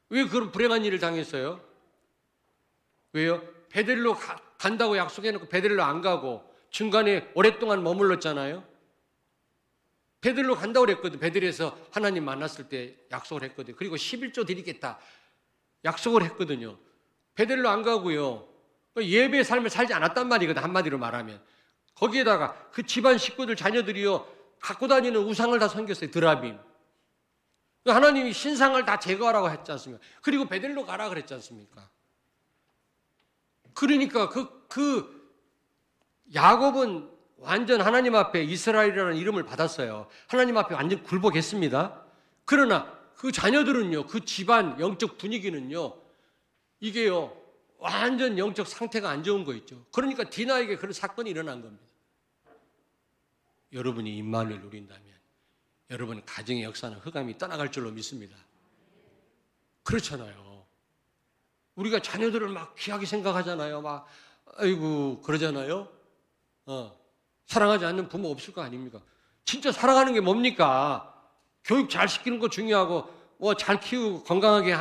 왜 그런 불행한 일을 당했어요? 왜요? 베델로 간다고 약속해놓고 베델로 안 가고 중간에 오랫동안 머물렀잖아요. 베델로 간다고 그랬거든. 베델에서 하나님 만났을 때 약속을 했거든요. 그리고 11조 드리겠다 약속을 했거든요. 베델로 안 가고요. 예배의 삶을 살지 않았단 말이거든. 한마디로 말하면. 거기에다가 그 집안 식구들 자녀들이요 갖고 다니는 우상을 다 섬겼어요. 드라빔. 하나님이 신상을 다 제거하라고 했지 않습니까? 그리고 베델로 가라 그랬지 않습니까? 그러니까 그 야곱은 완전 하나님 앞에 이스라엘이라는 이름을 받았어요. 하나님 앞에 완전 굴복했습니다. 그러나 그 자녀들은요, 그 집안 영적 분위기는요, 이게요, 완전 영적 상태가 안 좋은 거 있죠. 그러니까 디나에게 그런 사건이 일어난 겁니다. 여러분이 임마누엘 누린다면 여러분 가정의 역사는 흑암이 떠나갈 줄로 믿습니다. 그렇잖아요. 우리가 자녀들을 막 귀하게 생각하잖아요. 막 아이고 그러잖아요. 사랑하지 않는 부모 없을 거 아닙니까? 진짜 사랑하는 게 뭡니까? 교육 잘 시키는 거 중요하고 뭐 잘 키우고 건강하게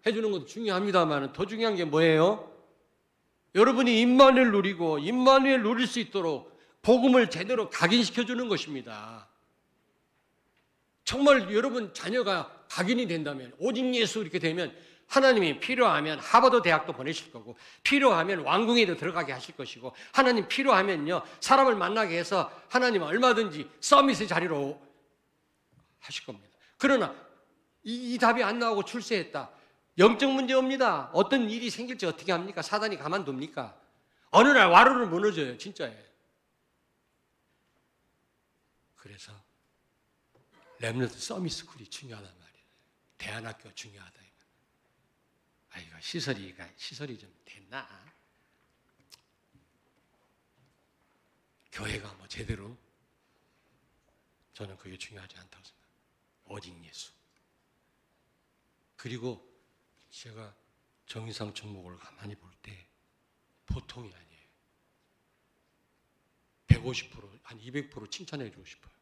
해주는 것도 중요합니다만 더 중요한 게 뭐예요? 여러분이 임마누엘 누리고 임마누엘 누릴 수 있도록 복음을 제대로 각인시켜 주는 것입니다. 정말 여러분 자녀가 각인이 된다면 오직 예수 이렇게 되면 하나님이 필요하면 하버드 대학도 보내실 거고 필요하면 왕궁에도 들어가게 하실 것이고 하나님 필요하면요 사람을 만나게 해서 하나님 얼마든지 서밋의 자리로 하실 겁니다. 그러나 이 답이 안 나오고 출세했다. 영적 문제입니다. 어떤 일이 생길지 어떻게 합니까? 사단이 가만둡니까? 어느 날 와르르 무너져요. 진짜예요. 그래서 렘넌트 서밋스쿨이 중요하단 말이에요. 대안학교 중요하다. 아이고 시설이 좀 됐나? 교회가 뭐 제대로 저는 그게 중요하지 않다고 생각합니다. 오직 예수. 그리고 제가 정의상 종목을 가만히 볼 때 보통이 아니에요. 150%, 한 200% 칭찬해 주고 싶어요.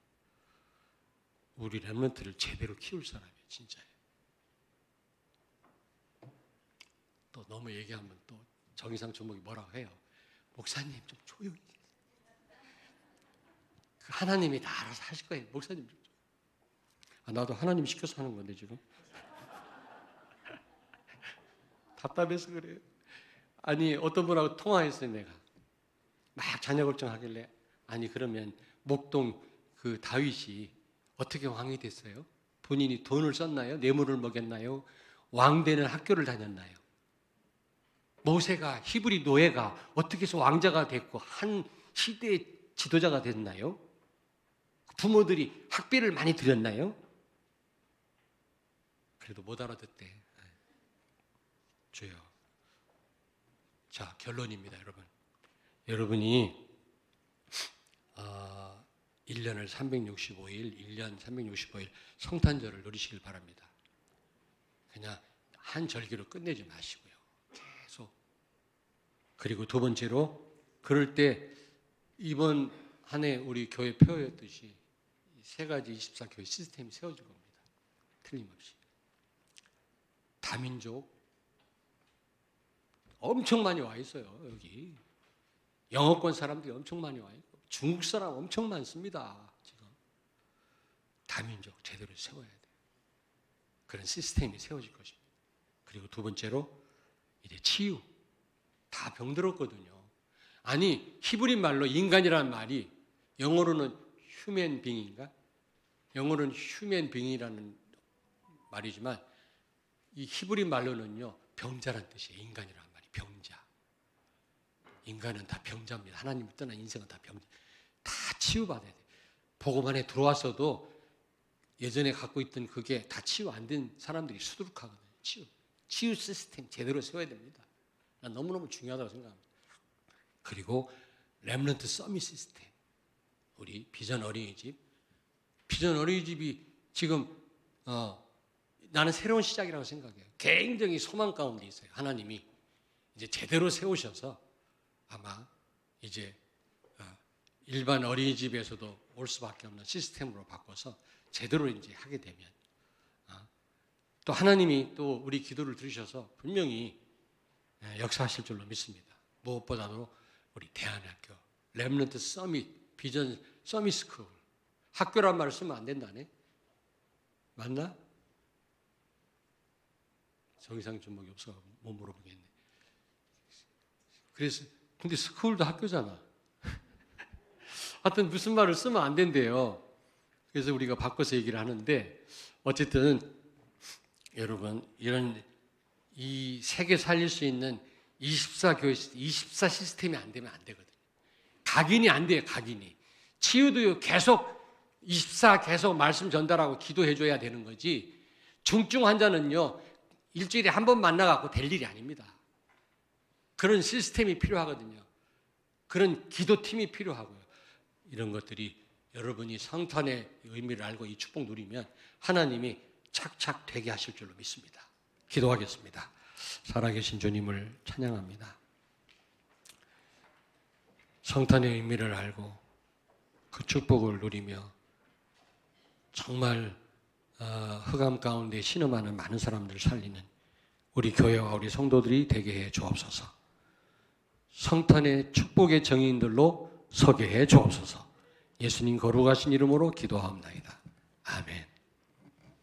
우리 렘넌트를 제대로 키울 사람이에요. 진짜예요. 또 너무 얘기하면 또 정의상 종목이 뭐라고 해요. 목사님 좀 조용히. 그 하나님이 다 알아서 하실 거예요. 목사님 좀. 나도 하나님 시켜서 하는 건데 지금. 답답해서 그래요. 아니 어떤 분하고 통화했어요. 내가 막 자녀 걱정하길래 아니 그러면 목동 그 다윗이 어떻게 왕이 됐어요? 본인이 돈을 썼나요? 뇌물을 먹였나요? 왕되는 학교를 다녔나요? 모세가 히브리 노예가 어떻게 해서 왕자가 됐고 한 시대의 지도자가 됐나요? 부모들이 학비를 많이 들였나요? 그래도 못 알아듣대. 주여. 자, 결론입니다, 여러분. 여러분이 1년을 365일, 1년 365일 성탄절을 누리시길 바랍니다. 그냥 한 절기로 끝내지 마시고요. 계속. 그리고 두 번째로 그럴 때 이번 한 해 우리 교회 표였듯이 세 가지 24교회 시스템이 세워질 겁니다. 틀림없이. 다민족 엄청 많이 와 있어요. 여기 영어권 사람들이 엄청 많이 와 있고 중국 사람 엄청 많습니다. 지금 다민족 제대로 세워야 돼요. 그런 시스템이 세워질 것입니다. 그리고 두 번째로 이제 치유. 다 병들었거든요. 아니 히브리 말로 인간이라는 말이 영어로는 휴먼 빙인가? 영어로는 휴먼 빙이라는 말이지만 이 히브리 말로는요 병자란 뜻이에요. 인간이라는 말이 병자. 인간은 다 병자입니다. 하나님을 떠난 인생은 다 병자. 다 치유받아야 돼요. 복음 안에 들어왔어도 예전에 갖고 있던 그게 다 치유 안 된 사람들이 수두룩하거든요. 치유 시스템 제대로 세워야 됩니다. 난 너무너무 중요하다고 생각합니다. 그리고 렘넌트 서밋 시스템. 우리 비전 어린이집. 비전 어린이집이 지금 나는 새로운 시작이라고 생각해요. 굉장히 소망 가운데 있어요. 하나님이 이제 제대로 세우셔서 아마 이제 일반 어린이집에서도 올 수밖에 없는 시스템으로 바꿔서 제대로 이제 하게 되면 또 하나님이 또 우리 기도를 들으셔서 분명히 역사하실 줄로 믿습니다. 무엇보다도 우리 대안학교, 렘넌트 서밋, 비전 서밋 스쿨. 학교란 말을 쓰면 안 된다네. 맞나? 정의상 종목이 없어 못 물어보겠네. 그래서 근데 스쿨도 학교잖아. 하여튼 무슨 말을 쓰면 안 된대요. 그래서 우리가 바꿔서 얘기를 하는데 어쨌든 여러분, 이런 이 세계 살릴 수 있는 24교회, 24 시스템이 안 되면 안 되거든요. 각인이 안 돼요, 각인이. 치유도 계속 24 계속 말씀 전달하고 기도해 줘야 되는 거지. 중증 환자는요, 일주일에 한 번 만나갖고 될 일이 아닙니다. 그런 시스템이 필요하거든요. 그런 기도팀이 필요하고요. 이런 것들이 여러분이 성탄의 의미를 알고 이 축복 누리면 하나님이 착착 되게 하실 줄로 믿습니다. 기도하겠습니다. 살아계신 주님을 찬양합니다. 성탄의 의미를 알고 그 축복을 누리며 정말 흑암 가운데 신음하는 많은 사람들을 살리는 우리 교회와 우리 성도들이 되게 해 주옵소서. 성탄의 축복의 정인들로 서게 해 주옵소서. 예수님 거룩하신 이름으로 기도하옵나이다. 아멘.